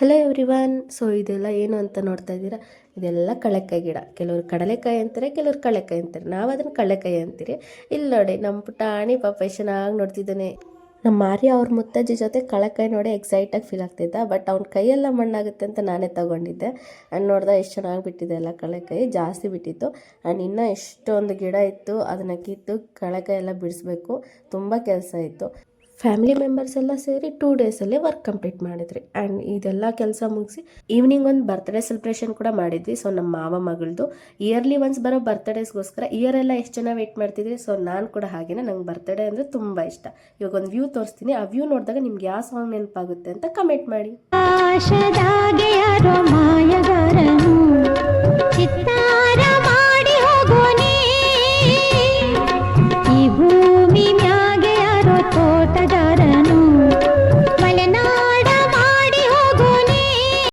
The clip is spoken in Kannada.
Hello everyone. ಸೊ ಇದೆಲ್ಲ ಏನು ಅಂತ ನೋಡ್ತಾ ಇದ್ದೀರಾ, ಇದೆಲ್ಲ ಕಳೆಕಾಯಿ ಗಿಡ. ಕೆಲವರು ಕಡಲೆಕಾಯಿ ಅಂತಾರೆ, ಕೆಲವರು ಕಳೆಕಾಯಿ ಅಂತಾರೆ. ನಾವು ಅದನ್ನು ಕಳೆಕಾಯಿ ಅಂತೀರಿ. ಇಲ್ಲಿ ನೋಡಿ ನಮ್ಮ ಪುಟಾಣಿ ಪಾಪ ಎಷ್ಟು ಚೆನ್ನಾಗಿ ನೋಡ್ತಿದ್ದಾನೆ. ನಮ್ಮ ಮಾರಿ ಅವ್ರ ಮುತ್ತಜ್ಜಿ ಜೊತೆ ಕಳೆಕಾಯಿ ನೋಡಿ ಎಕ್ಸೈಟಾಗಿ ಫೀಲ್ ಆಗ್ತಿದ್ದ. ಬಟ್ ಅವ್ನ ಕೈಯೆಲ್ಲ ಮಣ್ಣಾಗುತ್ತೆ ಅಂತ ನಾನೇ ತಗೊಂಡಿದ್ದೆ. ಆ್ಯಂಡ್ ನೋಡ್ದೆ ಎಷ್ಟು ಚೆನ್ನಾಗಿ ಬಿಟ್ಟಿದೆ ಎಲ್ಲ ಕಳೆಕಾಯಿ, ಜಾಸ್ತಿ ಬಿಟ್ಟಿತ್ತು. ಆ್ಯಂಡ್ ಇನ್ನೂ ಎಷ್ಟೊಂದು ಗಿಡ ಇತ್ತು, ಅದನ್ನು ಕಿತ್ತು ಕಳೆಕಾಯಿ ಎಲ್ಲ ಬಿಡಿಸ್ಬೇಕು. ತುಂಬ ಕೆಲಸ ಇತ್ತು. ಫ್ಯಾಮಿಲಿ ಮೆಂಬರ್ಸ್ ಎಲ್ಲ ಸೇರಿ 2 ಡೇಸಲ್ಲೇ ವರ್ಕ್ ಕಂಪ್ಲೀಟ್ ಮಾಡಿದ್ರಿ. ಆ್ಯಂಡ್ ಇದೆಲ್ಲ ಕೆಲಸ ಮುಗಿಸಿ ಈವ್ನಿಂಗ್ ಒಂದು ಬರ್ತ್ಡೇ ಸೆಲೆಬ್ರೇಷನ್ ಕೂಡ ಮಾಡಿದ್ವಿ. ಸೊ ನಮ್ಮ ಮಾವ ಮಗಳದು ಇಯರ್ಲಿ ಒನ್ಸ್ ಬರೋ ಬರ್ತ್ಡೇಸ್ಗೋಸ್ಕರ ಇಯರೆಲ್ಲ ಎಷ್ಟು ಜನ ವೆಯ್ಟ್ ಮಾಡ್ತಿದ್ವಿ. ಸೊ ನಾನು ಕೂಡ ಹಾಗೇನೆ, ನಂಗೆ ಬರ್ತ್ಡೇ ಅಂದರೆ ತುಂಬ ಇಷ್ಟ. ಇವಾಗ ಒಂದು ವ್ಯೂ ತೋರಿಸ್ತೀನಿ, ಆ ವ್ಯೂ ನೋಡಿದಾಗ ನಿಮ್ಗೆ ಯಾವ ಸಾಂಗ್ ನೆನಪಾಗುತ್ತೆ ಅಂತ ಕಮೆಂಟ್ ಮಾಡಿ.